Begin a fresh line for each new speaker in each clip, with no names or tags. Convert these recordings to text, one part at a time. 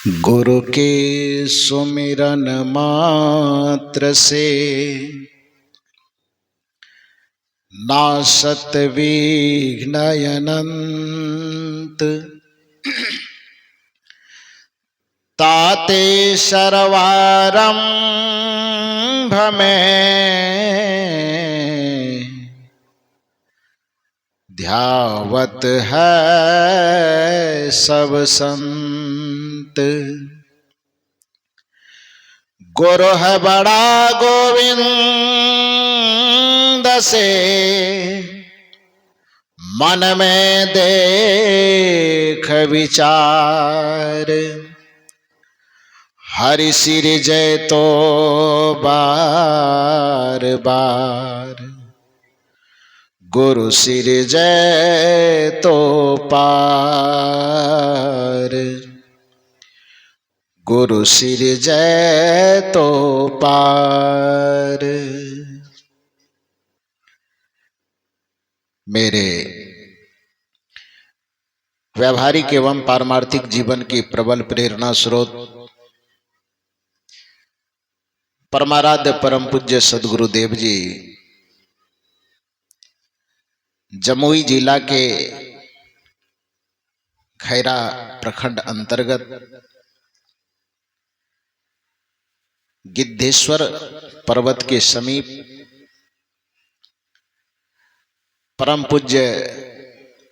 गुरु के सुमिरन मात्र से नासत विघ्न अनंत। ताते सर्वारंभ में ध्यावत है सब संत। गुरु है बड़ा गोविंद से मन में देख विचार। हरि सिर जय तो बार बार, गुरु सिर जय तो पार। गुरु सिर जय तो पार। मेरे व्यावहारिक एवं पारमार्थिक जीवन की प्रबल प्रेरणा स्रोत परमाराध्य परम पूज्य सदगुरुदेव जी जमुई जिला के खैरा प्रखंड अंतर्गत गिद्धेश्वर पर्वत के समीप परम पूज्य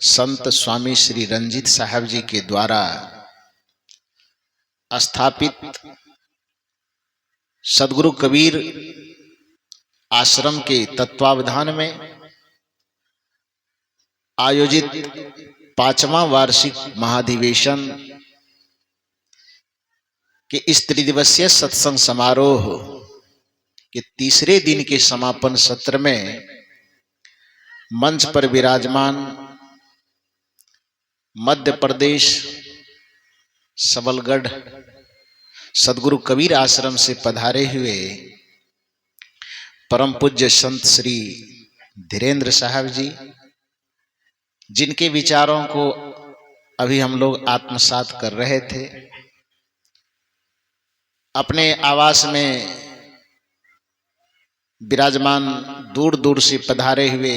संत स्वामी श्री रंजीत साहब जी के द्वारा स्थापित सदगुरु कबीर आश्रम के तत्वावधान में आयोजित 5वां वार्षिक महाधिवेशन के इस त्रिदिवसीय सत्संग समारोह के तीसरे दिन के समापन सत्र में मंच पर विराजमान मध्य प्रदेश सबलगढ़ सदगुरु कबीर आश्रम से पधारे हुए परम पूज्य संत श्री धीरेन्द्र साहब जी, जिनके विचारों को अभी हम लोग आत्मसात कर रहे थे, अपने आवास में विराजमान दूर दूर से पधारे हुए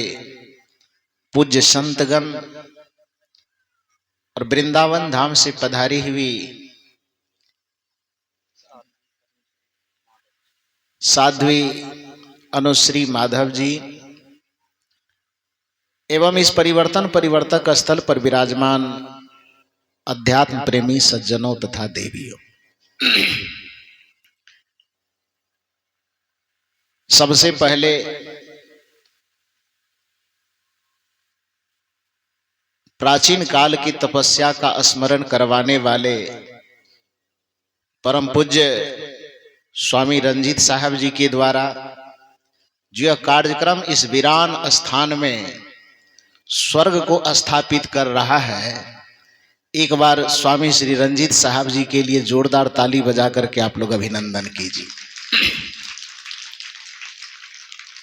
पूज्य संतगण और वृंदावन धाम से पधारी हुई साध्वी अनुश्री माधव जी एवं इस परिवर्तक स्थल पर विराजमान अध्यात्म प्रेमी सज्जनों तथा देवियों, सबसे पहले प्राचीन काल की तपस्या का स्मरण करवाने वाले परम पूज्य स्वामी रंजीत साहब जी के द्वारा जो यह कार्यक्रम इस वीरान स्थान में स्वर्ग को स्थापित कर रहा है, एक बार स्वामी श्री रंजीत साहब जी के लिए जोरदार ताली बजा करके आप लोग अभिनंदन कीजिए।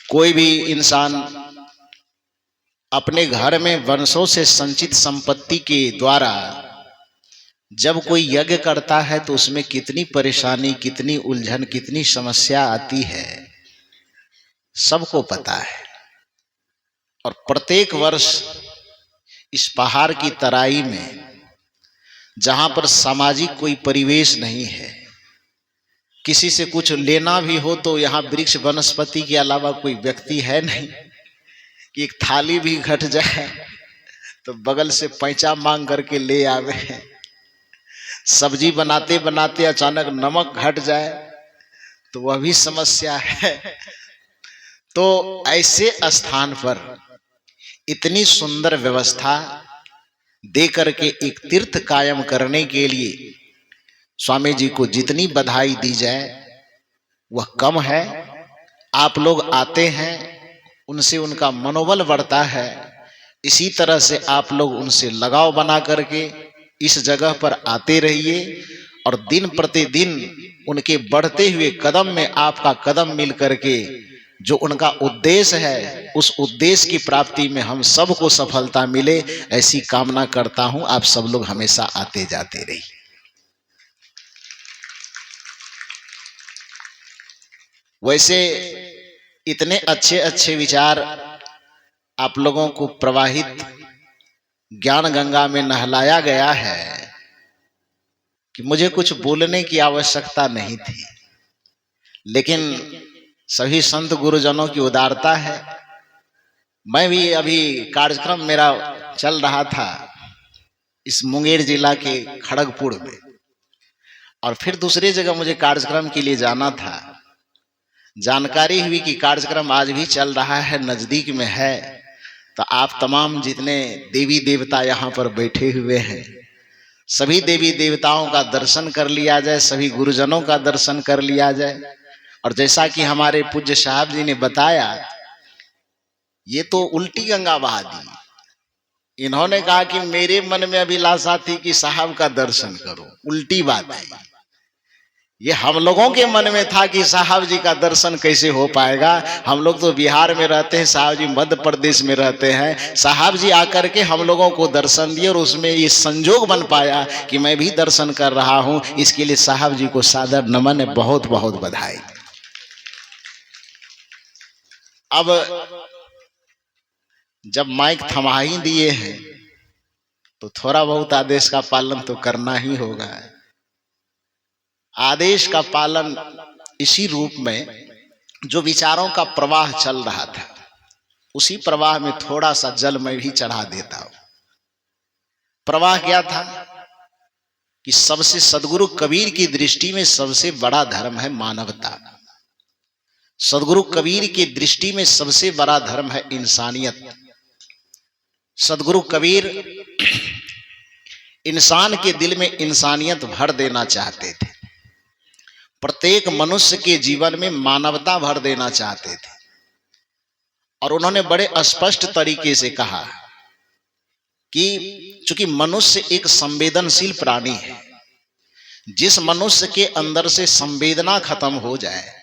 कोई भी इंसान अपने घर में वर्षों से संचित संपत्ति के द्वारा जब कोई यज्ञ करता है तो उसमें कितनी परेशानी, कितनी उलझन, कितनी समस्या आती है, सबको पता है। और प्रत्येक वर्ष इस पहाड़ की तराई में जहां पर सामाजिक कोई परिवेश नहीं है, किसी से कुछ लेना भी हो तो यहाँ वृक्ष वनस्पति के अलावा कोई व्यक्ति है नहीं कि एक थाली भी घट जाए तो बगल से पैंचा मांग करके ले आवे। सब्जी बनाते बनाते अचानक नमक घट जाए तो वह भी समस्या है। तो ऐसे स्थान पर इतनी सुंदर व्यवस्था दे करके एक तीर्थ कायम करने के लिए स्वामी जी को जितनी बधाई दी जाए वह कम है। आप लोग आते हैं, उनसे उनका मनोबल बढ़ता है। इसी तरह से आप लोग उनसे लगाव बना करके इस जगह पर आते रहिए और दिन प्रतिदिन उनके बढ़ते हुए कदम में आपका कदम मिल करके जो उनका उद्देश्य है उस उद्देश्य की प्राप्ति में हम सबको सफलता मिले, ऐसी कामना करता हूं। आप सब लोग हमेशा आते जाते रहिए। वैसे इतने अच्छे अच्छे विचार आप लोगों को प्रवाहित ज्ञान गंगा में नहलाया गया है कि मुझे कुछ बोलने की आवश्यकता नहीं थी, लेकिन सभी संत गुरुजनों की उदारता है। मैं भी अभी कार्यक्रम मेरा चल रहा था इस मुंगेर जिला के खड़गपुर में, और फिर दूसरी जगह मुझे कार्यक्रम के लिए जाना था। जानकारी हुई कि कार्यक्रम आज भी चल रहा है, नजदीक में है। तो आप तमाम जितने देवी देवता यहाँ पर बैठे हुए हैं, सभी देवी देवताओं का दर्शन कर लिया जाए, सभी गुरुजनों का दर्शन कर लिया जाए। और जैसा कि हमारे पूज्य साहब जी ने बताया, ये तो उल्टी गंगा बहा दी। इन्होंने कहा कि मेरे मन में अभिलाषा थी कि साहब का दर्शन करो, उल्टी बात है। ये हम लोगों के मन में था कि साहब जी का दर्शन कैसे हो पाएगा। हम लोग तो बिहार में रहते हैं, साहब जी मध्य प्रदेश में रहते हैं। साहब जी आकर के हम लोगों को दर्शन दिए और उसमें ये संजोग बन पाया कि मैं भी दर्शन कर रहा हूं। इसके लिए साहब जी को सादर नमन है, बहुत बहुत बधाई। अब जब माइक थमा ही दिए हैं तो थोड़ा बहुत आदेश का पालन तो करना ही होगा। आदेश का पालन इसी रूप में, जो विचारों का प्रवाह चल रहा था उसी प्रवाह में थोड़ा सा जल मैं भी चढ़ा देता हूं। प्रवाह क्या था कि सबसे सदगुरु कबीर की दृष्टि में सबसे बड़ा धर्म है मानवता। सदगुरु कबीर की दृष्टि में सबसे बड़ा धर्म है इंसानियत। सदगुरु कबीर इंसान के दिल में इंसानियत भर देना चाहते थे, प्रत्येक मनुष्य के जीवन में मानवता भर देना चाहते थे। और उन्होंने बड़े स्पष्ट तरीके से कहा कि चूंकि मनुष्य एक संवेदनशील प्राणी है, जिस मनुष्य के अंदर से संवेदना खत्म हो जाए,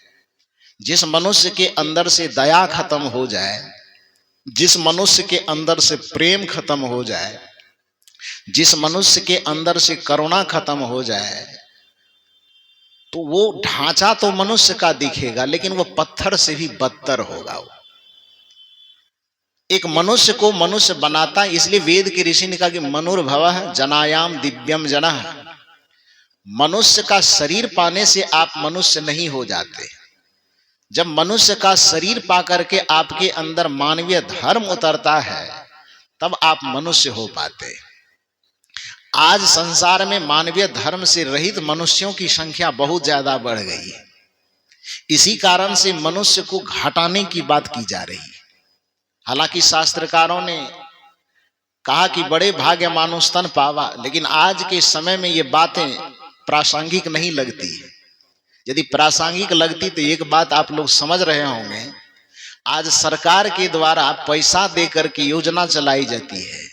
जिस मनुष्य के अंदर से दया खत्म हो जाए, जिस मनुष्य के अंदर से प्रेम खत्म हो जाए, जिस मनुष्य के अंदर से करुणा खत्म हो जाए, तो वो ढांचा तो मनुष्य का दिखेगा लेकिन वो पत्थर से भी बदतर होगा। वो एक मनुष्य को मनुष्य बनाता है। इसलिए वेद के ऋषि ने कहा कि मनुर्भवः जनायाम दिव्यम जनः। मनुष्य का शरीर पाने से आप मनुष्य नहीं हो जाते। जब मनुष्य का शरीर पाकर के आपके अंदर मानवीय धर्म उतरता है तब आप मनुष्य हो पाते। आज संसार में मानवीय धर्म से रहित मनुष्यों की संख्या बहुत ज्यादा बढ़ गई है। इसी कारण से मनुष्य को घटाने की बात की जा रही है। हालांकि शास्त्रकारों ने कहा कि बड़े भाग्य मानुष तन पावा, लेकिन आज के समय में ये बातें प्रासंगिक नहीं लगती है। यदि प्रासंगिक लगती तो एक बात आप लोग समझ रहे होंगे, आज सरकार के द्वारा पैसा देकर के योजना चलाई जाती है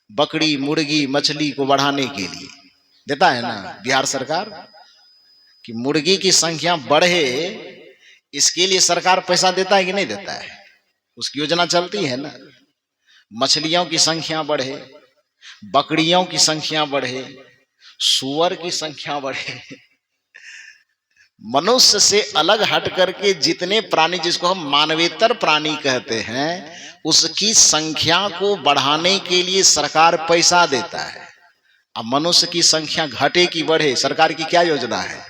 बकरी मुर्गी मछली को बढ़ाने के लिए। देता है ना बिहार सरकार, कि मुर्गी की संख्या बढ़े, इसके लिए सरकार पैसा देता है कि नहीं देता है? उसकी योजना चलती है ना। मछलियों की संख्या बढ़े, बकरियों की संख्या बढ़े, सुअर की संख्या बढ़े। मनुष्य से अलग हट करके जितने प्राणी, जिसको हम मानवेतर प्राणी कहते हैं, उसकी संख्या को बढ़ाने के लिए सरकार पैसा देता है। अब मनुष्य की संख्या घटे कि बढ़े, सरकार की क्या योजना है?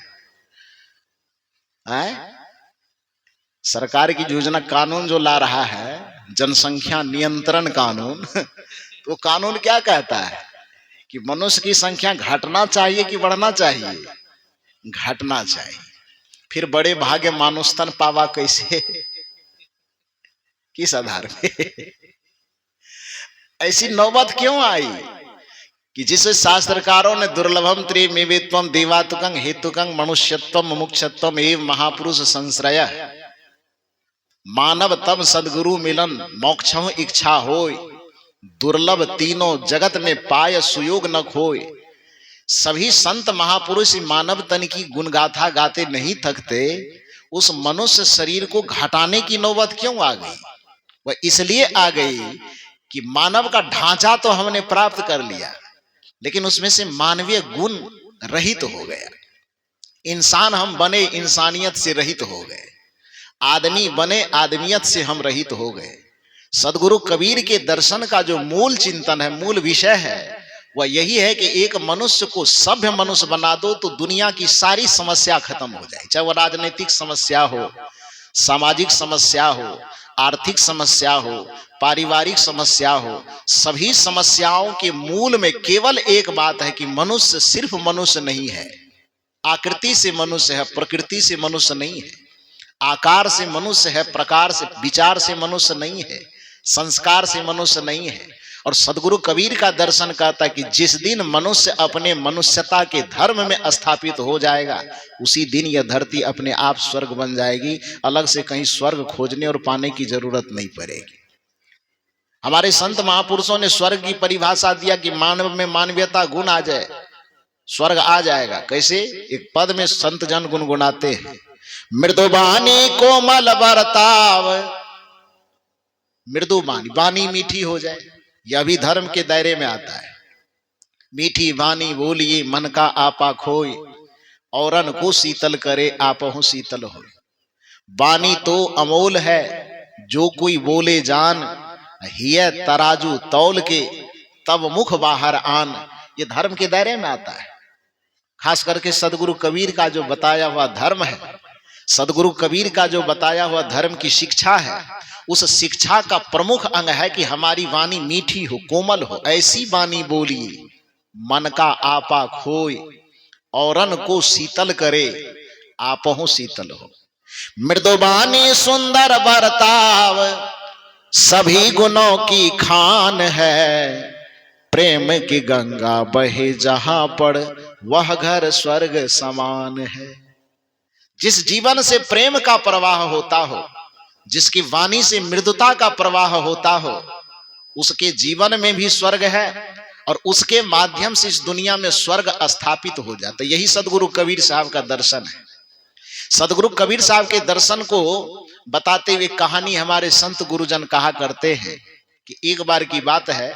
सरकार की योजना, कानून जो ला रहा है जनसंख्या नियंत्रण कानून, तो कानून क्या कहता है कि मनुष्य की संख्या घटना चाहिए कि बढ़ना चाहिए? घटना चाहिए। फिर बड़े भाग्य मानुष तन पावा कैसे, किस आधार पे? ऐसी नौबत क्यों आई कि जिसे शास्त्रकारों ने दुर्लभम त्रिमेवेत्वम देवातुकं हेतुकं मनुष्यत्वम मुमुक्षत्वम एवं महापुरुष संश्रय। मानव तब सदगुरु मिलन मोक्षम इच्छा होय, दुर्लभ तीनों जगत में पाय सुयोग न खोय। सभी संत महापुरुष मानव तन की गुणगाथा गाते नहीं थकते। उस मनुष्य शरीर को घटाने की नौबत क्यों आ गई? वह इसलिए आ गई कि मानव का ढांचा तो हमने प्राप्त कर लिया, लेकिन उसमें से मानवीय गुण रहित हो गया। इंसान हम बने, इंसानियत से रहित हो गए। आदमी बने, आदमियत से हम रहित हो गए। सदगुरु कबीर के दर्शन का जो मूल चिंतन है, मूल विषय है, वह यही है कि एक मनुष्य को सभ्य मनुष्य बना दो तो दुनिया की सारी समस्या खत्म हो जाए। चाहे वह राजनीतिक समस्या हो, सामाजिक समस्या हो, आर्थिक समस्या हो, पारिवारिक समस्या हो, सभी समस्याओं के मूल में केवल एक बात है कि मनुष्य सिर्फ मनुष्य नहीं है। आकृति से मनुष्य है, प्रकृति से मनुष्य नहीं है। आकार से मनुष्य है, प्रकार से, विचार से मनुष्य नहीं है, संस्कार से मनुष्य नहीं है। और सदगुरु कबीर का दर्शन कहता है कि जिस दिन मनुष्य अपने मनुष्यता के धर्म में स्थापित हो जाएगा, उसी दिन यह धरती अपने आप स्वर्ग बन जाएगी। अलग से कहीं स्वर्ग खोजने और पाने की जरूरत नहीं पड़ेगी। हमारे संत महापुरुषों ने स्वर्ग की परिभाषा दिया कि मानव में मानवीयता गुण आ जाए, स्वर्ग आ जाएगा। कैसे? एक पद में संत जन गुनगुनाते हैं, मृदुबानी कोमल बर्ताव। मृदुबानी, वाणी मीठी हो जाए, यह भी धर्म के दायरे में आता है। मीठी वाणी बोलिए मन का आपा खोए, औरन को शीतल करे आपहु शीतल हो। वाणी तो अमोल है, जो कोई बोले जान, हिय तराजू तौल के तब मुख बाहर आन। ये धर्म के दायरे में आता है। खास करके सदगुरु कबीर का जो बताया हुआ धर्म है, सदगुरु कबीर का जो बताया हुआ धर्म की शिक्षा है, उस शिक्षा का प्रमुख अंग है कि हमारी वाणी मीठी हो, कोमल हो। ऐसी वाणी बोलिए मन का आपा खोए, औरन को शीतल करे आपहु शीतल हो। मृदुबानी सुंदर बर्ताव, सभी गुणों की खान है। प्रेम की गंगा बहे जहां पर, वह घर स्वर्ग समान है। जिस जीवन से प्रेम का प्रवाह होता हो, जिसकी वाणी से मृदुता का प्रवाह होता हो, उसके जीवन में भी स्वर्ग है और उसके माध्यम से इस दुनिया में स्वर्ग स्थापित हो जाता है। यही सदगुरु कबीर साहब का दर्शन है। सदगुरु कबीर साहब के दर्शन को बताते हुए कहानी हमारे संत गुरुजन कहा करते हैं कि एक बार की बात है,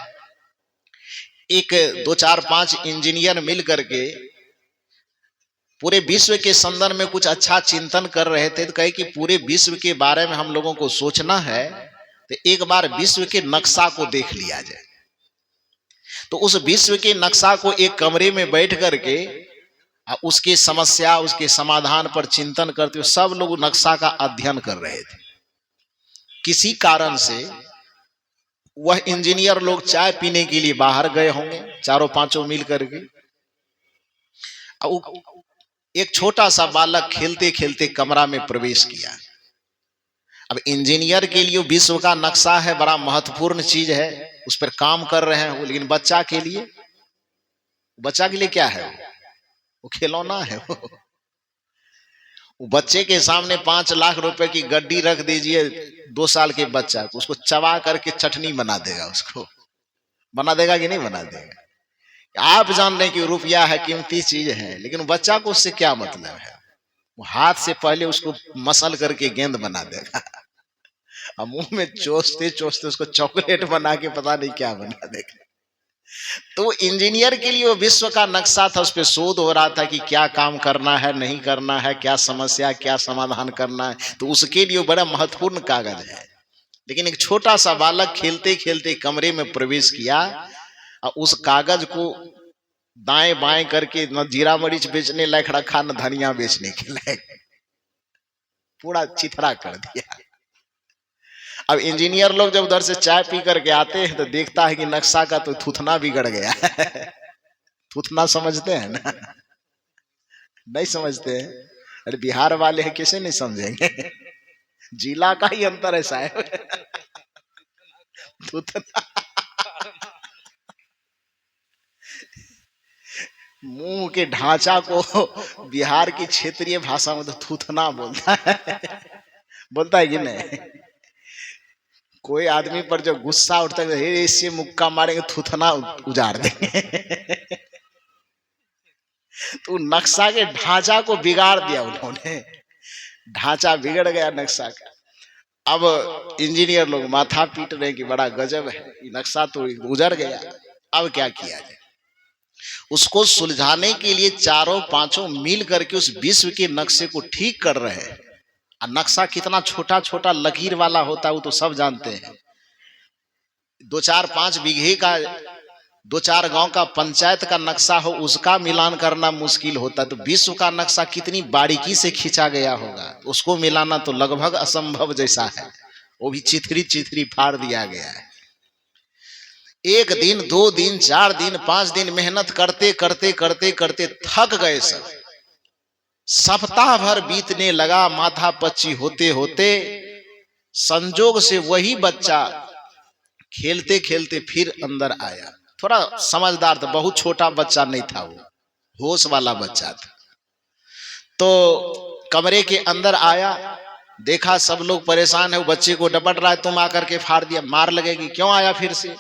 एक 2-4-5 इंजीनियर मिल करके पूरे विश्व के संदर्भ में कुछ अच्छा चिंतन कर रहे थे। तो कहे कि पूरे विश्व के बारे में हम लोगों को सोचना है, तो एक बार विश्व के नक्शा को देख लिया जाए। तो उस विश्व के नक्शा को एक कमरे में बैठ करके उसकी समस्या, उसके समाधान पर चिंतन करते हुए सब लोग नक्शा का अध्ययन कर रहे थे। किसी कारण से वह इंजीनियर लोग चाय पीने के लिए बाहर गए होंगे, 4-5 मिल करके। एक छोटा सा बालक खेलते खेलते कमरा में प्रवेश किया। अब इंजीनियर के लिए विश्व का नक्शा है, बड़ा महत्वपूर्ण चीज है, उस पर काम कर रहे हैं। लेकिन बच्चा के लिए क्या है? वो खिलौना है। वो बच्चे के सामने 5 लाख रुपए की गड्डी रख दीजिए 2 साल के बच्चा को, उसको चबा करके चटनी बना देगा। उसको बना देगा कि नहीं बना देगा? आप जान रहे कि रुपया है, कीमती चीज है, लेकिन बच्चा को उससे क्या मतलब है? वो हाथ से पहले उसको मसल करके गेंद बना देगा और मुंह में चोसते चोसते उसको चॉकलेट बना के पता नहीं क्या बना देगा। तो इंजीनियर के लिए वो विश्व का नक्शा था, उस पर शोध हो रहा था कि क्या काम करना है, नहीं करना है, क्या समस्या, क्या समाधान करना है। तो उसके लिए बड़ा महत्वपूर्ण कागज है। लेकिन एक छोटा सा बालक खेलते खेलते कमरे में प्रवेश किया और उस कागज को दाएं बाएं करके न जीरा मरीच बेचने लायक रखा, न धनिया बेचने के लायक, पूरा चिथरा कर दिया। अब इंजीनियर लोग जब उधर से चाय पी करके आते हैं तो देखता है कि नक्शा का तो थूथना बिगड़ गया है। थूथना समझते हैं ना? नहीं समझते हैं? अरे बिहार वाले हैं, कैसे नहीं समझेंगे? जिला का ही अंतर है साहब। थूथना मुंह के ढांचा को बिहार की क्षेत्रीय भाषा में तो थूथना बोलता है कि नहीं? कोई आदमी पर जब गुस्सा उठता है, इससे मुक्का मारेंगे, थूथना उजाड़ देंगे। तो नक्शा के ढांचा को बिगाड़ दिया उन्होंने, ढांचा बिगड़ गया नक्शा का। अब इंजीनियर लोग माथा पीट रहे कि बड़ा गजब है, नक्शा तो गुजर गया, अब क्या किया जाए? उसको सुलझाने के लिए 4-5 मिल करके उस विश्व के नक्शे को ठीक कर रहे हैं। और नक्शा कितना छोटा छोटा लकीर वाला होता है वो तो सब जानते हैं। 2-4-5 बीघे का 2-4 गांव का पंचायत का नक्शा हो उसका मिलान करना मुश्किल होता है, तो विश्व का नक्शा कितनी बारीकी से खींचा गया होगा, उसको मिलाना तो लगभग असंभव जैसा है। वो भी चिथरी चिथरी फाड़ दिया गया है। 1 दिन 2 दिन 4 दिन 5 दिन मेहनत करते करते करते करते थक गए सब। सप्ताह भर बीतने लगा, माथा पच्ची होते होते संजोग से वही बच्चा खेलते खेलते फिर अंदर आया। थोड़ा समझदार था, बहुत छोटा बच्चा नहीं था, वो होश वाला बच्चा था। तो कमरे के अंदर आया, देखा सब लोग परेशान है, वो बच्चे को डपट रहा है, तुम आकर के फाड़ दिया, मार लगेगी, क्यों आया फिर से?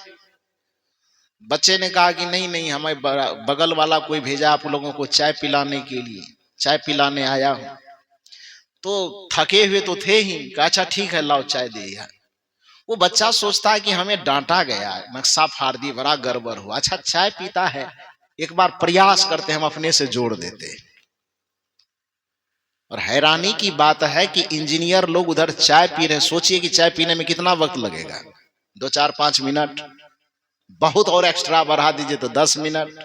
बच्चे ने कहा कि नहीं नहीं, हमें बगल वाला कोई भेजा आप लोगों को चाय पिलाने के लिए, चाय पिलाने आया हूं। तो थके हुए तो थे ही, कहा अच्छा ठीक है लाओ चाय दे यार। वो बच्चा सोचता है कि हमें डांटा गया, नक्शा फाड़ दी, बड़ा गड़बड़ हुआ, अच्छा चाय पीता है, एक बार प्रयास करते हम अपने से जोड़ देते। और हैरानी की बात है कि इंजीनियर लोग उधर चाय पी रहे हैं। सोचिए कि चाय पीने में कितना वक्त लगेगा, 2-4-5 मिनट, बहुत और एक्स्ट्रा बढ़ा दीजिए तो 10 मिनट।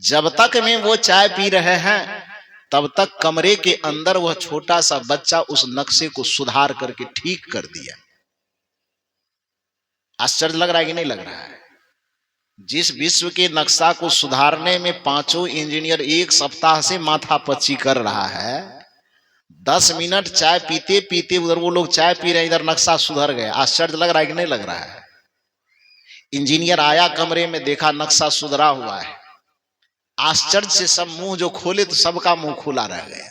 जब तक में वो चाय पी रहे हैं तब तक कमरे के अंदर वह छोटा सा बच्चा उस नक्शे को सुधार करके ठीक कर दिया। आश्चर्य लग रहा है कि नहीं लग रहा है? जिस विश्व के नक्शा को सुधारने में 5 इंजीनियर 1 सप्ताह से माथापच्ची कर रहा है, 10 मिनट चाय पीते पीते उधर वो लोग चाय पी रहे हैं, इधर नक्शा सुधर गया। आश्चर्य लग रहा है कि नहीं लग रहा है? इंजीनियर आया कमरे में, देखा नक्शा सुधरा हुआ है। आश्चर्य से सब मुंह जो खोले तो सबका मुंह खुला रह गया।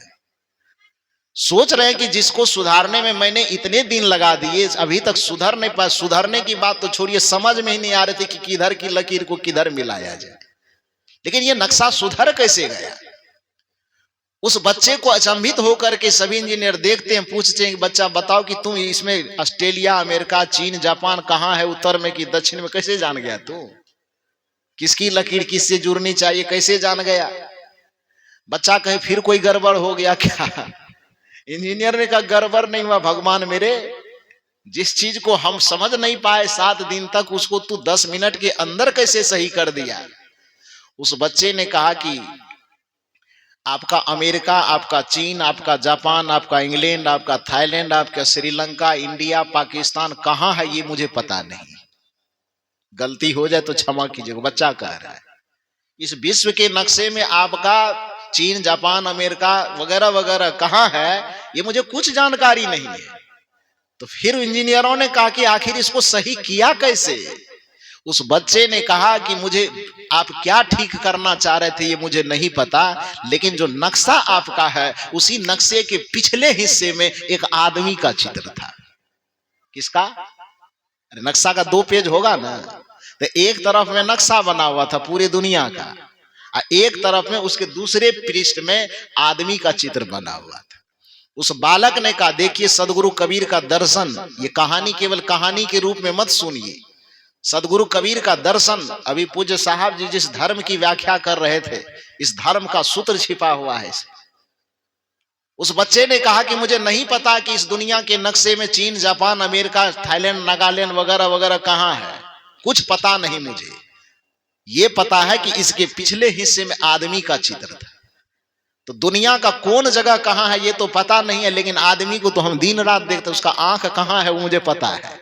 सोच रहे हैं कि जिसको सुधारने में मैंने इतने दिन लगा दिए अभी तक सुधर नहीं पाया। सुधरने की बात तो छोड़िए, समझ में ही नहीं आ रहे थे कि किधर की लकीर को किधर मिलाया जाए। लेकिन ये नक्शा सुधर कैसे गया? उस बच्चे को अचंभित होकर के सभी इंजीनियर देखते हैं, पूछते हैं कि बच्चा बताओ कि तुम इसमें ऑस्ट्रेलिया, अमेरिका, चीन, जापान कहाँ है, उत्तर में कि दक्षिण में, कैसे जान गया तू? किसकी लकीर किससे जुड़नी चाहिए कैसे जान गया? बच्चा कहे फिर कोई गड़बड़ हो गया क्या? इंजीनियर ने कहा गड़बड़ नहीं हुआ भगवान मेरे, जिस चीज को हम समझ नहीं पाए 7 दिन तक, उसको तू 10 मिनट के अंदर कैसे सही कर दिया? उस बच्चे ने कहा कि आपका अमेरिका, आपका चीन, आपका जापान, आपका इंग्लैंड, आपका थाईलैंड, आपका श्रीलंका, इंडिया, पाकिस्तान कहाँ है ये मुझे पता नहीं, गलती हो जाए तो क्षमा कीजिएगा। बच्चा कह रहा है इस विश्व के नक्शे में आपका चीन, जापान, अमेरिका वगैरह वगैरह कहाँ है ये मुझे कुछ जानकारी नहीं है। तो फिर इंजीनियरों ने कहा कि आखिर इसको सही किया कैसे? उस बच्चे ने कहा कि मुझे आप क्या ठीक करना चाह रहे थे ये मुझे नहीं पता, लेकिन जो नक्शा आपका है उसी नक्शे के पिछले हिस्से में एक आदमी का चित्र था। किसका? अरे नक्शा का 2 पेज होगा ना, तो एक तरफ में नक्शा बना हुआ था पूरी दुनिया का, और एक तरफ में उसके दूसरे पृष्ठ में आदमी का चित्र बना हुआ था। उस बालक ने कहा देखिए सदगुरु कबीर का दर्शन, ये कहानी केवल कहानी के रूप में मत सुनिए, सदगुरु कबीर का दर्शन। अभी पूज्य साहब जी जिस धर्म की व्याख्या कर रहे थे, इस धर्म का सूत्र छिपा हुआ है। उस बच्चे ने कहा कि मुझे नहीं पता कि इस दुनिया के नक्शे में चीन, जापान, अमेरिका, थाईलैंड, नागालैंड वगैरह वगैरह कहाँ है, कुछ पता नहीं मुझे। ये पता है कि इसके पिछले हिस्से में आदमी का चित्र था। तो दुनिया का कौन जगह कहाँ है ये तो पता नहीं है, लेकिन आदमी को तो हम दिन रात देखते, उसका आंख कहाँ है वो मुझे पता है,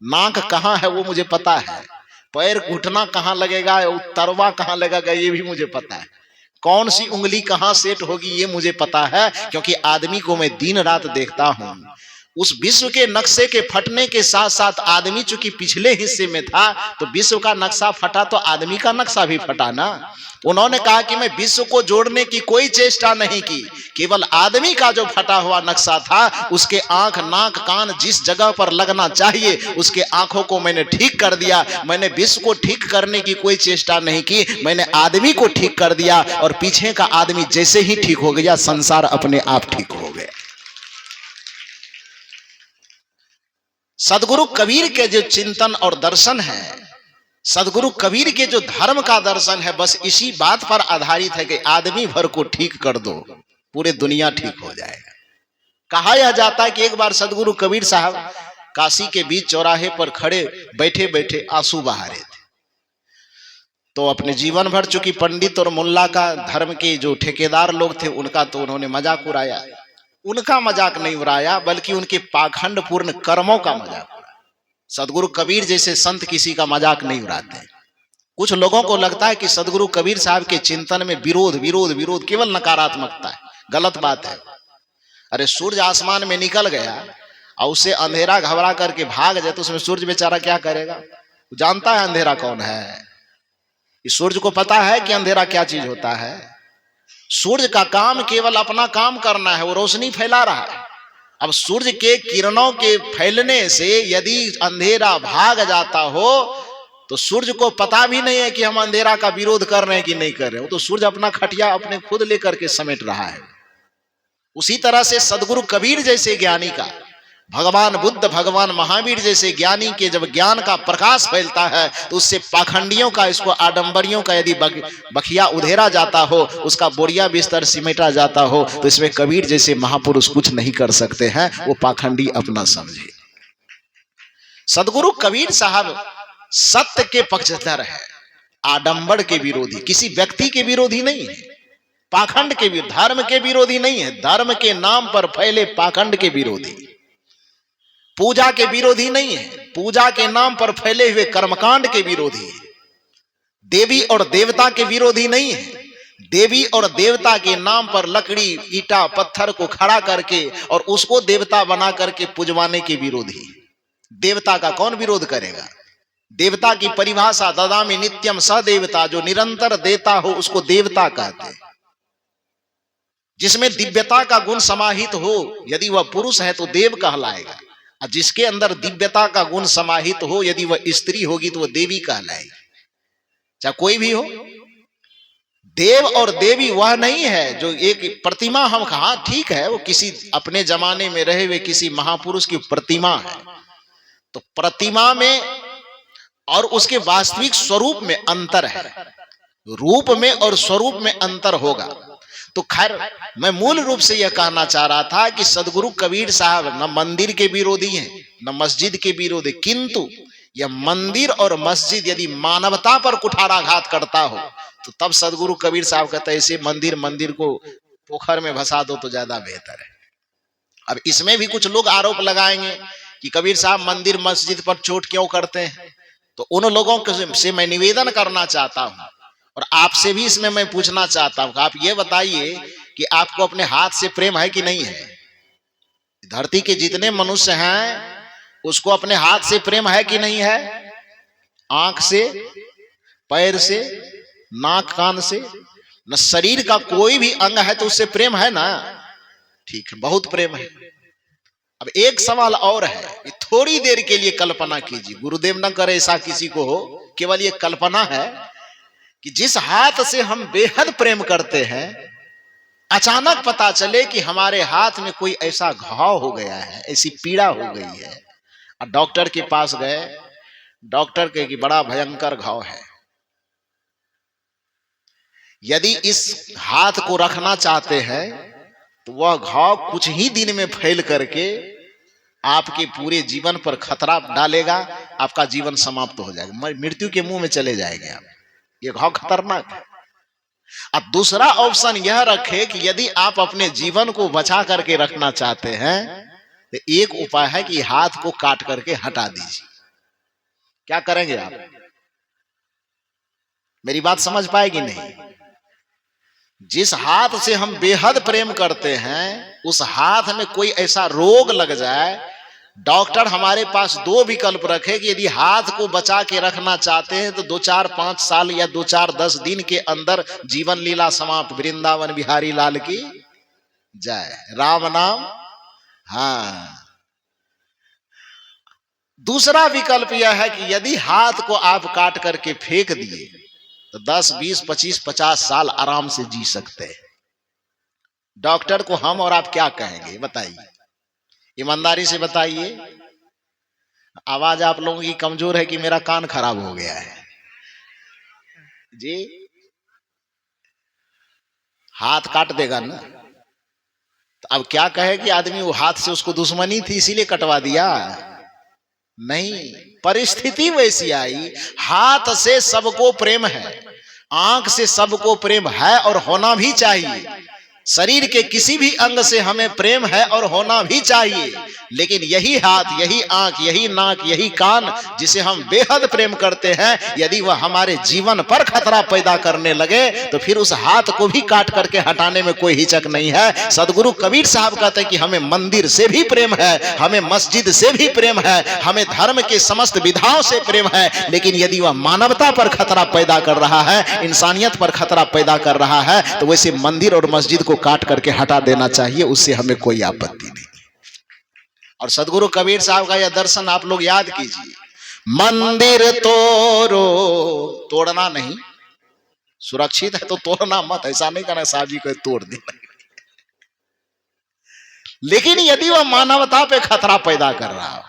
नाक कहाँ है वो मुझे पता है, पैर घुटना कहाँ लगेगा, तरवा कहाँ लगेगा ये भी मुझे पता है, कौन सी उंगली कहाँ सेट होगी ये मुझे पता है, क्योंकि आदमी को मैं दिन रात देखता हूं। उस विश्व के नक्शे के फटने के साथ साथ आदमी चूंकि पिछले हिस्से में था, तो विश्व का नक्शा फटा तो आदमी का नक्शा भी फटा ना। उन्होंने कहा कि मैं विश्व को जोड़ने की कोई चेष्टा नहीं की, केवल आदमी का जो फटा हुआ नक्शा था उसके आंख, नाक, कान जिस जगह पर लगना चाहिए उसके आंखों को मैंने ठीक कर दिया। मैंने विश्व को ठीक करने की कोई चेष्टा नहीं की, मैंने आदमी को ठीक कर दिया, और पीछे का आदमी जैसे ही ठीक हो गया संसार अपने आप ठीक हो गया। सदगुरु कबीर के जो चिंतन और दर्शन है, सदगुरु कबीर के जो धर्म का दर्शन है, बस इसी बात पर आधारित है कि आदमी भर को ठीक कर दो पूरे दुनिया ठीक हो जाएगा। कहा यह जाता है कि एक बार सदगुरु कबीर साहब काशी के बीच चौराहे पर खड़े बैठे बैठे आंसू बहा रहे थे। तो अपने जीवन भर चूंकि पंडित और मुल्ला का धर्म के जो ठेकेदार लोग थे उनका तो उन्होंने मजाक उड़ाया। उनका मजाक नहीं उड़ाया बल्कि उनके पाखंड पूर्ण कर्मों का मजाक उड़ाया। सदगुरु कबीर जैसे संत किसी का मजाक नहीं उड़ाते। कुछ लोगों को लगता है कि सदगुरु कबीर साहब के चिंतन में विरोध विरोध विरोध केवल नकारात्मकता है, गलत बात है। अरे सूर्य आसमान में निकल गया और उसे अंधेरा घबरा करके भाग जाए तो उसमें सूर्य बेचारा क्या करेगा? जानता है अंधेरा कौन है। इस सूर्य को पता है कि अंधेरा क्या चीज होता है। सूर्य का काम केवल अपना काम करना है, वो रोशनी फैला रहा है। अब सूर्य के किरणों के फैलने से यदि अंधेरा भाग जाता हो तो सूर्य को पता भी नहीं है कि हम अंधेरा का विरोध कर रहे हैं कि नहीं कर रहे हैं। वो तो सूर्य अपना खटिया अपने खुद लेकर के समेट रहा है। उसी तरह से सदगुरु कबीर जैसे ज्ञानी का, भगवान बुद्ध, भगवान महावीर जैसे ज्ञानी के जब ज्ञान का प्रकाश फैलता है तो उससे पाखंडियों का, इसको आडंबरियों का यदि बखिया उधेरा जाता हो, उसका बोरिया बिस्तर सिमेटा जाता हो, तो इसमें कबीर जैसे महापुरुष कुछ नहीं कर सकते हैं। वो पाखंडी अपना समझे। सदगुरु कबीर साहब सत्य के पक्षधर है, आडंबर के विरोधी, किसी व्यक्ति के विरोधी नहीं है, पाखंड के विरोधी, धर्म के विरोधी नहीं है, धर्म के नाम पर फैले पाखंड के विरोधी, पूजा के विरोधी नहीं है, पूजा के नाम पर फैले हुए कर्मकांड के विरोधी है, देवी और देवता के विरोधी नहीं है, देवी और देवता के नाम पर लकड़ी ईटा पत्थर को खड़ा करके और उसको देवता बना करके पुजवाने के विरोधी। देवता का कौन विरोध करेगा? देवता की परिभाषा ददामि नित्यम स देवता, जो निरंतर देता हो उसको देवता कहते हैं। जिसमें दिव्यता का गुण समाहित हो, यदि वह पुरुष है तो देव कहलाएगा, और जिसके अंदर दिव्यता का गुण समाहित हो यदि वह स्त्री होगी तो वह देवी कहलाएगी, चाहे कोई भी हो। देव और देवी वह नहीं है जो एक प्रतिमा हम कहा, ठीक है वो किसी अपने जमाने में रहे हुए किसी महापुरुष की प्रतिमा है, तो प्रतिमा में और उसके वास्तविक स्वरूप में अंतर है, रूप में और स्वरूप में अंतर होगा। तो खैर मैं मूल रूप से यह कहना चाह रहा था कि सदगुरु कबीर साहब न मंदिर के विरोधी हैं न मस्जिद के विरोधी, किंतु यह मंदिर और मस्जिद यदि मानवता पर कुठाराघात करता हो तो तब सदगुरु कबीर साहब कहते हैं ऐसे मंदिर को पोखर में भसा दो तो ज्यादा बेहतर है। अब इसमें भी कुछ लोग आरोप लगाएंगे कि कबीर साहब मंदिर मस्जिद पर चोट क्यों करते हैं, तो उन लोगों से मैं निवेदन करना चाहता हूं और आपसे भी इसमें मैं पूछना चाहता हूं कि आप ये बताइए कि आपको अपने हाथ से प्रेम है कि नहीं है? धरती के जितने मनुष्य हैं उसको अपने हाथ से प्रेम है कि नहीं है? आंख से, पैर से, नाक कान से, न शरीर का कोई भी अंग है तो उससे प्रेम है ना? ठीक है, बहुत प्रेम है। अब एक सवाल और है, थोड़ी देर के लिए कल्पना कीजिए, गुरुदेव न करे ऐसा किसी को हो, केवल ये कल्पना है कि जिस हाथ से हम बेहद प्रेम करते हैं अचानक पता चले कि हमारे हाथ में कोई ऐसा घाव हो गया है, ऐसी पीड़ा हो गई है, और डॉक्टर के पास गए, डॉक्टर कहे कि बड़ा भयंकर घाव है। यदि इस हाथ को रखना चाहते हैं तो वह घाव कुछ ही दिन में फैल करके आपके पूरे जीवन पर खतरा डालेगा, आपका जीवन समाप्त हो जाएगा, मृत्यु के मुंह में चले जाएंगे आप। ये घाव खतरनाक है। अब दूसरा ऑप्शन यह रखे कि यदि आप अपने जीवन को बचा करके रखना चाहते हैं तो एक उपाय है कि हाथ को काट करके हटा दीजिए। क्या करेंगे आप? मेरी बात समझ पाएगी नहीं? जिस हाथ से हम बेहद प्रेम करते हैं उस हाथ में कोई ऐसा रोग लग जाए, डॉक्टर हमारे पास दो विकल्प रखे कि यदि हाथ को बचा के रखना चाहते हैं तो 2-4-5 साल या 2-4-10 दिन के अंदर जीवन लीला समाप्त। वृंदावन बिहारी लाल की जय, राम नाम। हाँ, दूसरा विकल्प यह है कि यदि हाथ को आप काट करके फेंक दिए तो 10, 20, 25, 50 साल आराम से जी सकते हैं। डॉक्टर को हम और आप क्या कहेंगे बताइए, ईमानदारी से बताइए। आवाज आप लोगों की कमजोर है कि मेरा कान खराब हो गया है जी? हाथ काट देगा ना? तो अब क्या कहे कि आदमी वो हाथ से उसको दुश्मनी थी इसीलिए कटवा दिया? नहीं, परिस्थिति वैसी आई। हाथ से सबको प्रेम है, आंख से सबको प्रेम है और होना भी चाहिए। शरीर के किसी भी अंग से हमें प्रेम है और होना भी चाहिए, लेकिन यही हाथ, यही आंख, यही नाक, यही कान जिसे हम बेहद प्रेम करते हैं, यदि वह हमारे जीवन पर खतरा पैदा करने लगे तो फिर उस हाथ को भी काट करके हटाने में कोई हिचक नहीं है। सदगुरु कबीर साहब कहते हैं कि हमें मंदिर से भी प्रेम है, हमें मस्जिद से भी प्रेम है, हमें धर्म के समस्त विधाओं से प्रेम है, लेकिन यदि वह मानवता पर खतरा पैदा कर रहा है, इंसानियत पर खतरा पैदा कर रहा है, तो वैसे मंदिर और मस्जिद को काट करके हटा देना चाहिए, उससे हमें कोई आपत्ति नहीं। और सदगुरु कबीर साहब का यह दर्शन आप लोग याद कीजिए, मंदिर तोड़ो, तोड़ना नहीं, सुरक्षित है तो तोड़ना मत, ऐसा नहीं करना साहब जी को तोड़ देना। लेकिन यदि वह मानवता पे खतरा पैदा कर रहा हो,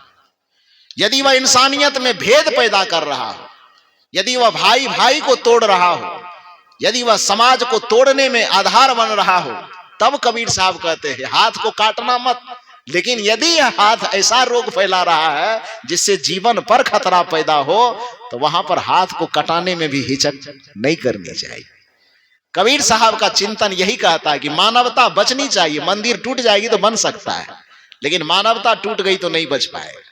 यदि वह इंसानियत में भेद पैदा कर रहा हो, यदि वह भाई भाई को तोड़ रहा हो, यदि वह समाज को तोड़ने में आधार बन रहा हो, तब कबीर साहब कहते हैं हाथ को काटना मत। लेकिन यदि यह हाथ ऐसा रोग फैला रहा है जिससे जीवन पर खतरा पैदा हो, तो वहां पर हाथ को कटाने में भी हिचक नहीं करनी चाहिए। कबीर साहब का चिंतन यही कहता है कि मानवता बचनी चाहिए। मंदिर टूट जाएगी तो बन सकता है, लेकिन मानवता टूट गई तो नहीं बच पाएगा।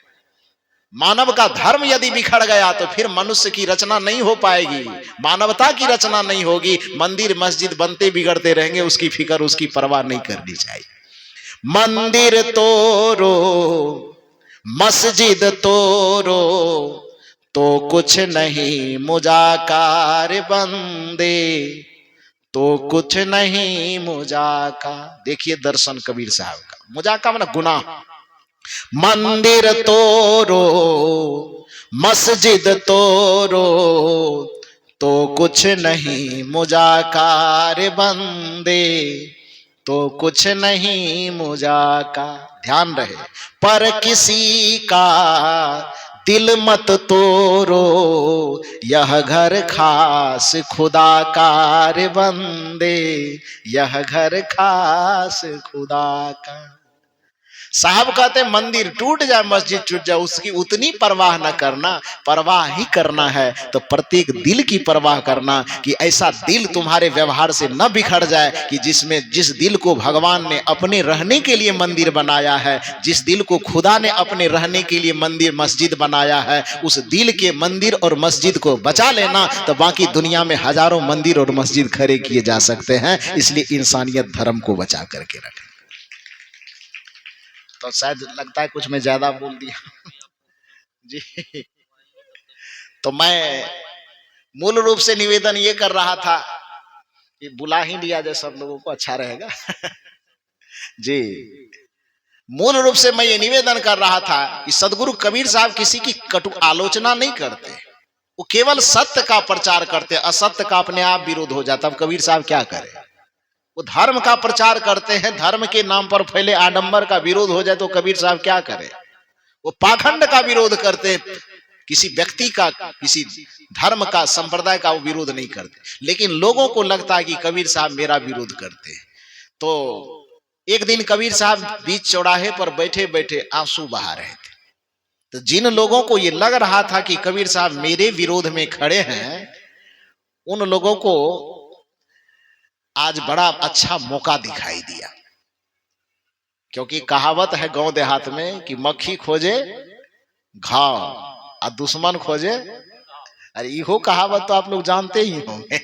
मानव का धर्म यदि बिखर गया तो फिर मनुष्य की रचना नहीं हो पाएगी, मानवता की रचना नहीं होगी। मंदिर मस्जिद बनते बिगड़ते रहेंगे, उसकी फिक्र, उसकी परवाह नहीं करनी चाहिए। मंदिर तोड़ो, मस्जिद तोड़ो, तो कुछ नहीं मुजाकार बंदे, तो कुछ नहीं मुजाका। देखिए दर्शन कबीर साहब का। मुजाका माना गुनाह। मंदिर तोड़ो, मस्जिद तोड़ो, तो कुछ नहीं मुजाकार बंदे, तो कुछ नहीं मुजाका। ध्यान रहे, पर किसी का दिल मत तोड़ो, यह घर खास खुदा का रे बंदे, यह घर खास खुदा का। साहब कहते मंदिर टूट जाए, मस्जिद टूट जाए, उसकी उतनी परवाह न करना। परवाह ही करना है तो प्रत्येक दिल की परवाह करना, कि ऐसा दिल तुम्हारे व्यवहार से न बिखर जाए कि जिस दिल को भगवान ने अपने रहने के लिए मंदिर बनाया है, जिस दिल को खुदा ने अपने रहने के लिए मंदिर मस्जिद बनाया है, उस दिल के मंदिर और मस्जिद को बचा लेना, तो बाकी दुनिया में हजारों मंदिर और मस्जिद खड़े किए जा सकते हैं। इसलिए इंसानियत धर्म को बचा करके रखें। तो शायद लगता है कुछ मैं ज्यादा बोल दिया जी। तो मैं मूल रूप से निवेदन ये कर रहा था कि बुला ही लिया जाए, सब लोगों को अच्छा रहेगा जी। मूल रूप से मैं ये निवेदन कर रहा था कि सदगुरु कबीर साहब किसी की कटु आलोचना नहीं करते, वो केवल सत्य का प्रचार करते। असत्य का अपने आप विरोध हो जाता। अब कबीर साहब क्या करें, वो धर्म का प्रचार करते हैं, धर्म के नाम पर फैले आडंबर का विरोध हो जाए तो कबीर साहब क्या करें। वो पाखंड का विरोध करते, किसी व्यक्ति का, किसी धर्म का, संप्रदाय का वो विरोध नहीं करते। लेकिन लोगों को लगता है कि कबीर साहब मेरा विरोध करते हैं। तो एक दिन कबीर साहब बीच चौराहे पर बैठे बैठे आंसू बहा रहे थे। तो जिन लोगों को ये लग रहा था कि कबीर साहब मेरे विरोध में खड़े हैं, उन लोगों को आज बड़ा अच्छा मौका दिखाई दिया। क्योंकि कहावत है गांव देहात में कि मक्खी खोजे घाव और दुश्मन खोजे, अरे इहो कहावत तो आप लोग जानते ही होंगे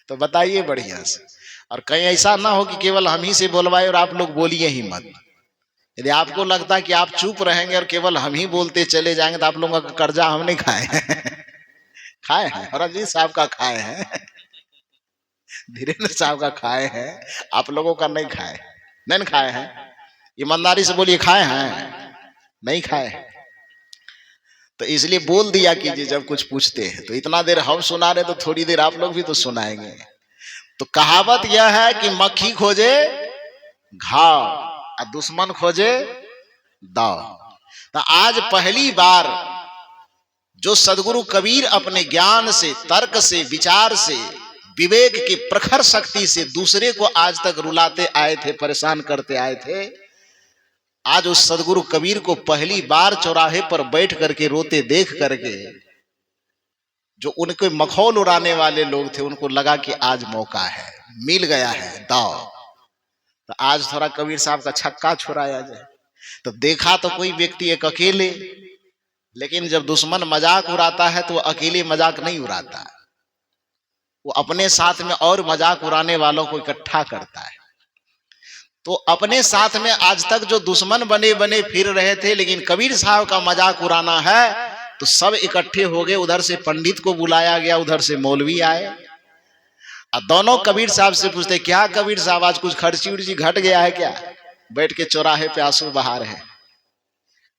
तो बताइए बढ़िया से। और कहीं ऐसा ना हो कि केवल हम ही से बोलवाए और आप लोग बोलिए ही मत। यदि आपको लगता है कि आप चुप रहेंगे और केवल हम ही बोलते चले जाएंगे तो आप लोगों का कर्जा हमने खाए खाए हैं, और अजीत साहब का खाए हैं, धीरेन्द्र साहब का खाए हैं, आप लोगों का नहीं खाए। नहीं खाए हैं, ईमानदारी से बोलिए खाए हैं, नहीं खाए। तो इसलिए बोल दिया कीजिए जब कुछ पूछते हैं। तो इतना देर हम सुना रहे तो थोड़ी देर आप लोग भी तो सुनाएंगे। तो कहावत यह है कि मक्खी खोजे घाव और दुश्मन खोजे दाव। तो आज पहली बार जो सदगुरु कबीर अपने ज्ञान से, तर्क से, विचार से, विवेक की प्रखर शक्ति से दूसरे को आज तक रुलाते आए थे, परेशान करते आए थे। आज उस सदगुरु कबीर को पहली बार चौराहे पर बैठ करके रोते देख करके जो उनके मखौल उड़ाने वाले लोग थे उनको लगा कि आज मौका है, मिल गया है दाव, तो आज थोड़ा कबीर साहब का छक्का छुड़ाया जाए। तो देखा तो कोई व्यक्ति एक अकेले, लेकिन जब दुश्मन मजाक उड़ाता है तो वो अकेले मजाक नहीं उड़ाता, वो अपने साथ में और मजाक उड़ाने वालों को इकट्ठा करता है। तो अपने साथ में आज तक जो दुश्मन बने बने फिर रहे थे, लेकिन कबीर साहब का मजाक उड़ाना है तो सब इकट्ठे हो गए। उधर से पंडित को बुलाया गया, उधर से मौलवी आए और दोनों कबीर साहब से पूछते, क्या कबीर साहब आज कुछ खर्ची उर्ची घट गया है क्या? बैठ के चौराहे पे आंसू बहा रहे।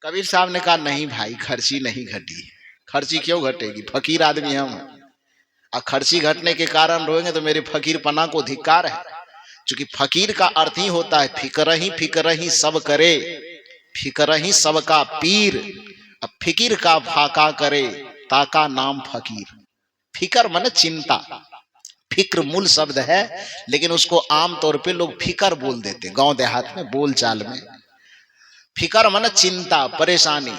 कबीर साहब ने कहा, नहीं भाई, खर्ची नहीं घटी। खर्ची क्यों घटेगी, फकीर आदमी हम, और खर्ची घटने के कारण रोएंगे तो मेरे फकीर पना को धिक्कार है। क्योंकि फकीर का अर्थ ही होता है फिक्र ही सब करे, फिक्र ही सबका पीर, अब फिकिर का फाका करे ताका नाम फकीर। फिकर मन चिंता, फिक्र मूल शब्द है, लेकिन उसको आमतौर पे लोग फिकर बोल देते गांव देहात में बोलचाल में। फिकर मन चिंता, परेशानी।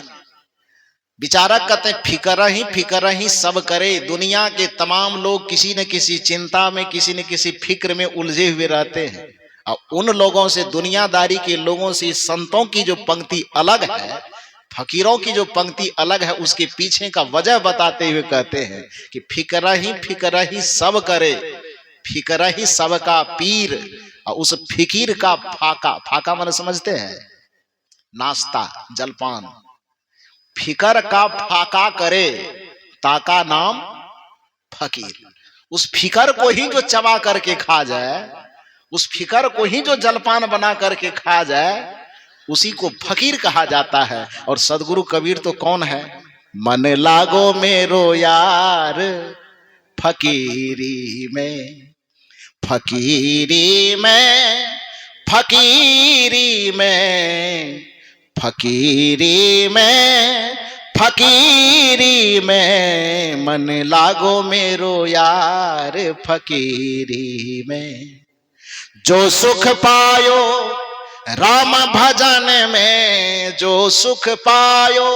विचारक कहते हैं फिकर ही सब करे। दुनिया के तमाम लोग किसी न किसी चिंता में, किसी न किसी फिक्र में उलझे हुए रहते हैं। और उन लोगों से, दुनियादारी के लोगों से संतों की जो पंक्ति अलग है, फकीरों की जो पंक्ति अलग है, उसके पीछे का वजह बताते हुए कहते हैं कि फिक्र ही सब करे, फिक्र ही सबका पीर। और उस फिकीर का फाका, फाका मन समझते हैं, नाश्ता जलपान। फिकर का फाका करे ताका नाम फकीर। उस फिकर को ही जो चबा करके खा जाए, उस फिकर को ही जो जलपान बना करके खा जाए, उसी को फकीर कहा जाता है। और सदगुरु कबीर तो कौन है? मन लागो मेरो यार फकीरी में, फकीरी में, फकीरी में, फकीरी में, फकीरी में, मन लागो मेरो यार फकीरी में। जो सुख पायो राम भजन में, जो सुख पायो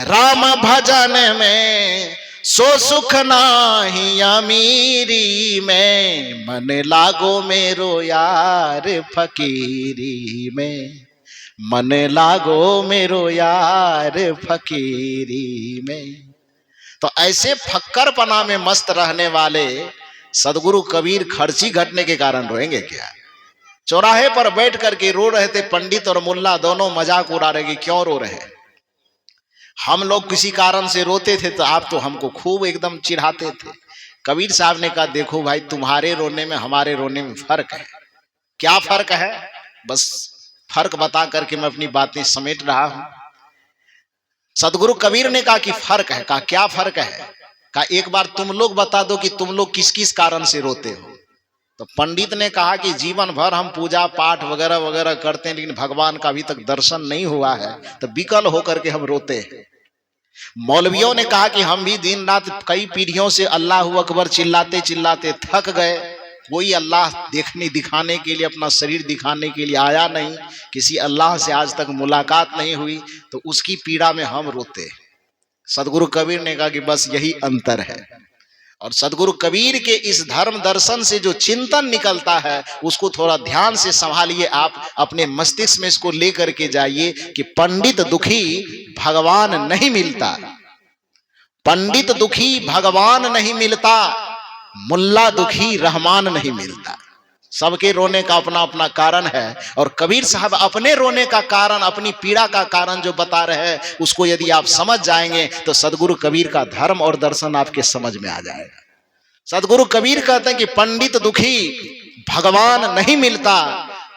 राम भजन में, सो सुख नाही अमीरी में। मन लागो मेरो यार फकीरी में, मन लागो मेरो यार फकीरी में। तो ऐसे फक्करपना में मस्त रहने वाले सदगुरु कबीर खर्ची घटने के कारण रोएंगे क्या? चौराहे पर बैठ करके रो रहे थे, पंडित और मुल्ला दोनों मजाक उड़ा रहे कि क्यों रो रहे। हम लोग किसी कारण से रोते थे तो आप तो हमको खूब एकदम चिढ़ाते थे। कबीर साहब ने कहा, देखो भाई, तुम्हारे रोने में हमारे रोने में फर्क है। क्या फर्क है? बस फर्क बता करके मैं अपनी बातें समेट रहा हूं। सदगुरु कबीर ने कहा कि फर्क है। कहा क्या फर्क है? कहा एक बार तुम लोग बता दो कि तुम लोग किस किस कारण से रोते हो। तो पंडित ने कहा कि जीवन भर हम पूजा पाठ वगैरह वगैरह करते हैं, लेकिन भगवान का अभी तक दर्शन नहीं हुआ है, तो विकल होकर के हम रोते हैं। मौलवियों ने कहा कि हम भी दिन रात कई पीढ़ियों से अल्लाह अकबर चिल्लाते चिल्लाते थक गए, कोई अल्लाह देखने दिखाने के लिए, अपना शरीर दिखाने के लिए आया नहीं, किसी अल्लाह से आज तक मुलाकात नहीं हुई, तो उसकी पीड़ा में हम रोते। सदगुरु कबीर ने कहा कि बस यही अंतर है। और सदगुरु कबीर के इस धर्म दर्शन से जो चिंतन निकलता है, उसको थोड़ा ध्यान से संभालिए। आप अपने मस्तिष्क में इसको लेकर के जाइए कि पंडित दुखी भगवान नहीं मिलता, पंडित दुखी भगवान नहीं मिलता, मुल्ला दुखी रहमान नहीं मिलता। सबके रोने का अपना अपना कारण है। और कबीर साहब अपने रोने का कारण, अपनी पीड़ा का कारण जो बता रहे हैं, उसको यदि आप समझ जाएंगे तो सदगुरु कबीर का धर्म और दर्शन आपके समझ में आ जाएगा। सदगुरु कबीर कहते हैं कि पंडित दुखी भगवान नहीं मिलता,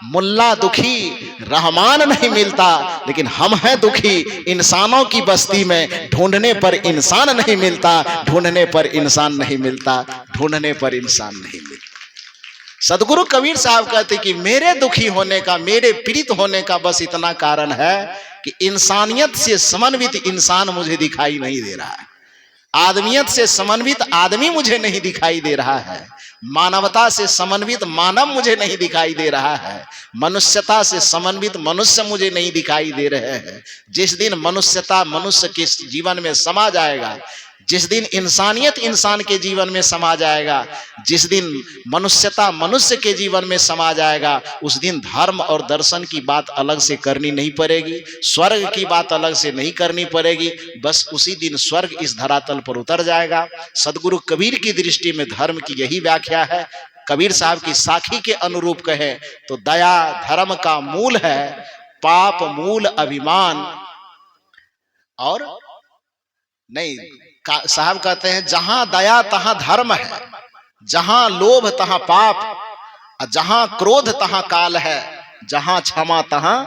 मुल्ला दुखी रहमान नहीं मिलता, लेकिन हम हैं दुखी इंसानों की बस्ती में, ढूंढने पर इंसान नहीं मिलता, ढूंढने पर इंसान नहीं मिलता, ढूंढने पर इंसान नहीं मिलता। सदगुरु कबीर साहब कहते कि मेरे दुखी होने का, मेरे पीड़ित होने का बस इतना कारण है कि इंसानियत से समन्वित इंसान मुझे दिखाई नहीं दे रहा है, आदमियत से समन्वित आदमी मुझे नहीं दिखाई दे रहा है। मानवता से समन्वित मानव मुझे नहीं दिखाई दे रहा है, मनुष्यता से समन्वित मनुष्य मुझे नहीं दिखाई दे रहे हैं। जिस दिन मनुष्यता मनुष्य के जीवन में समा जाएगा, जिस दिन इंसानियत इंसान के जीवन में समा जाएगा, जिस दिन मनुष्यता मनुष्य के जीवन में समा जाएगा, उस दिन धर्म और दर्शन की बात अलग से करनी नहीं पड़ेगी, स्वर्ग की बात अलग से नहीं करनी पड़ेगी। बस उसी दिन स्वर्ग इस धरातल पर उतर जाएगा। सदगुरु कबीर की दृष्टि में धर्म की यही व्याख्या है। कबीर साहब की साखी के अनुरूप कहे तो दया धर्म का मूल है, पाप मूल अभिमान। और नहीं, साहब कहते हैं जहां दया तहां धर्म है, जहां लोभ तहां पाप, जहां क्रोध तहां काल है, जहां क्षमा तहां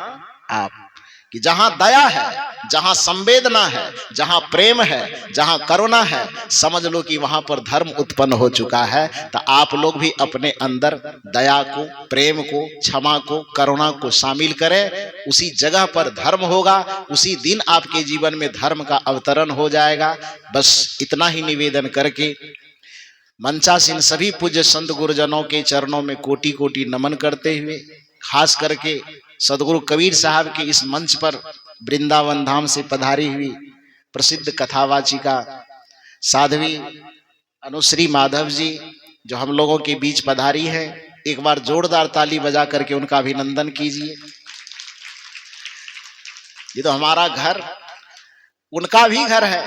आप। कि जहां दया है, जहां संवेदना है, जहां प्रेम है, जहां करुणा है, समझ लो कि वहां पर धर्म उत्पन्न हो चुका है। तो आप लोग भी अपने अंदर दया को, प्रेम को, क्षमा को, करुणा को शामिल करें। उसी जगह पर धर्म होगा, उसी दिन आपके जीवन में धर्म का अवतरण हो जाएगा। बस इतना ही निवेदन करके मंचासीन सभी पूज्य संत गुरुजनों के चरणों में कोटि कोटि नमन करते हुए, खास करके सदगुरु कबीर साहब के इस मंच पर वृंदावन धाम से पधारी हुई प्रसिद्ध कथावाचिका साध्वी अनुश्री माधव जी जो हम लोगों के बीच पधारी है, एक बार जोरदार ताली बजा करके उनका अभिनंदन कीजिए। ये तो हमारा घर, उनका भी घर है,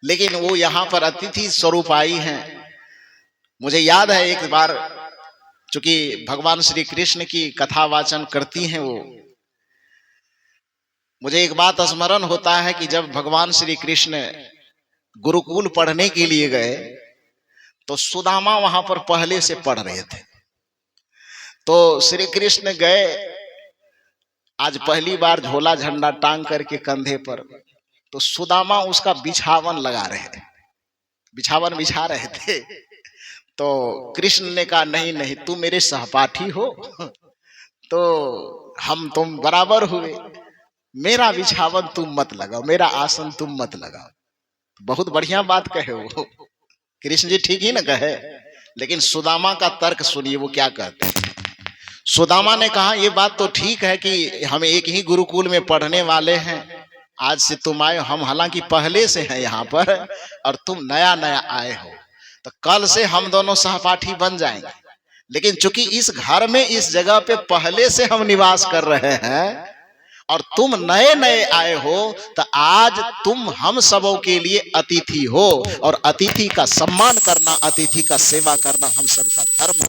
लेकिन वो यहाँ पर अतिथि स्वरूप आई हैं। मुझे याद है एक बार, चूंकि भगवान श्री कृष्ण की कथा वाचन करती हैं वो, मुझे एक बात स्मरण होता है कि जब भगवान श्री कृष्ण गुरुकुल पढ़ने के लिए गए तो सुदामा वहां पर पहले से पढ़ रहे थे। तो श्री कृष्ण गए, आज पहली बार झोला झंडा टांग करके कंधे पर, तो सुदामा उसका बिछावन लगा रहे थे, बिछावन बिछा रहे थे। तो कृष्ण ने कहा नहीं नहीं, तू मेरे सहपाठी हो तो हम तुम बराबर हुए, मेरा बिछावन तुम मत लगाओ, मेरा आसन तुम मत लगाओ। बहुत बढ़िया बात कहे वो, कृष्ण जी ठीक ही ना कहे। लेकिन सुदामा का तर्क सुनिए वो क्या कहते हैं। सुदामा ने कहा ये बात तो ठीक है कि हम एक ही गुरुकुल में पढ़ने वाले हैं, आज से तुम आए, हम हालांकि पहले से हैं यहाँ पर और तुम नया नया आए हो, तो कल से हम दोनों सहपाठी बन जाएंगे। लेकिन चूंकि इस घर में इस जगह पे पहले से हम निवास कर रहे हैं और तुम नए नए आए हो, तो आज तुम हम सबों के लिए अतिथि हो, और अतिथि का सम्मान करना, अतिथि का सेवा करना हम सबका धर्म।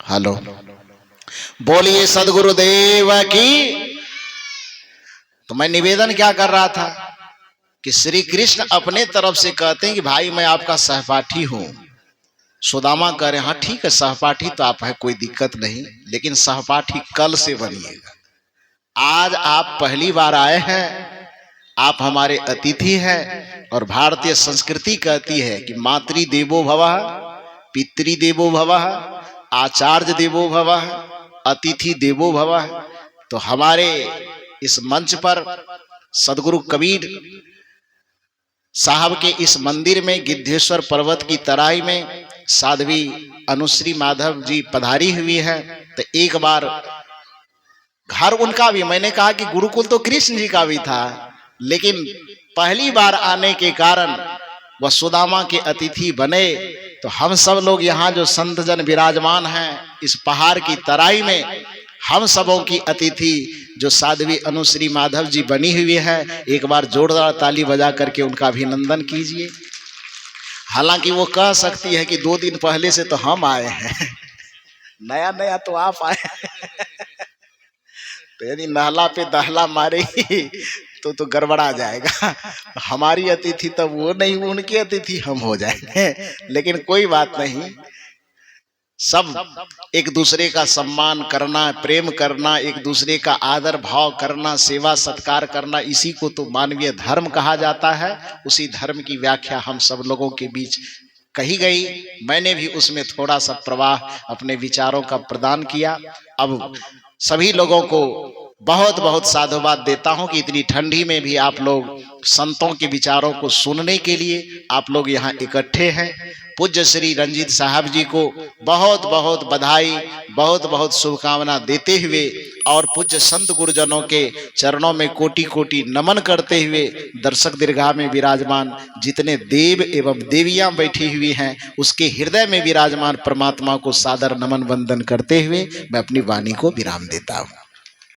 हेलो, बोलिए सदगुरुदेव की। तो मैं निवेदन क्या कर रहा था कि श्री कृष्ण अपने तरफ से कहते हैं कि भाई मैं आपका सहपाठी हूं। सुदामा कह रहे हाँ ठीक है, सहपाठी तो आप है, कोई दिक्कत नहीं, लेकिन सहपाठी कल से बनिएगा। आज आप पहली बार आए हैं, आप हमारे अतिथि हैं, और भारतीय संस्कृति कहती है कि मातृ देवो भवः, पितृदेवो भवः, आचार्य देवो भवः, अतिथि देवो भवः। तो हमारे इस मंच पर सदगुरु कबीर साहब के इस मंदिर में गिद्धेश्वर पर्वत की तराई में साध्वी अनुश्री माधव जी पधारी हुई है। तो एक बार घर उनका भी, मैंने कहा कि गुरुकुल तो कृष्ण जी का भी था, लेकिन पहली बार आने के कारण वह सुदामा के अतिथि बने। तो हम सब लोग यहाँ जो संत जन विराजमान हैं इस पहाड़ की तराई में, हम सबों की अतिथि जो साध्वी अनुश्री माधव जी बनी हुई है, एक बार जोरदार ताली बजा करके उनका अभिनंदन कीजिए। हालांकि वो कह सकती है कि 2 दिन पहले से तो हम आए हैं, नया नया तो आप आए तो यदि नहला पे दहला मारेगी तो गड़बड़ा जाएगा। हमारी अतिथि तब वो नहीं, उनकी अतिथि हम हो जाएंगे। लेकिन कोई बात नहीं, सब एक दूसरे का सम्मान करना, प्रेम करना, एक दूसरे का आदर भाव करना, सेवा सत्कार करना, इसी को तो मानवीय धर्म कहा जाता है। उसी धर्म की व्याख्या हम सब लोगों के बीच कही गई। मैंने भी उसमें थोड़ा सा प्रवाह अपने विचारों का प्रदान किया। अब सभी लोगों को बहुत बहुत साधुवाद देता हूं कि इतनी ठंडी में भी आप लोग संतों के विचारों को सुनने के लिए आप लोग यहाँ इकट्ठे हैं। पूज्य श्री रंजीत साहब जी को बहुत बहुत बधाई, बहुत बहुत शुभकामना देते हुए और पूज्य संत गुरुजनों के चरणों में कोटि कोटि नमन करते हुए दर्शक दीर्घा में विराजमान जितने देव एवं देवियां बैठी हुई हैं उसके हृदय में विराजमान परमात्मा को सादर नमन वंदन करते हुए मैं अपनी वाणी को विराम देता हूँ।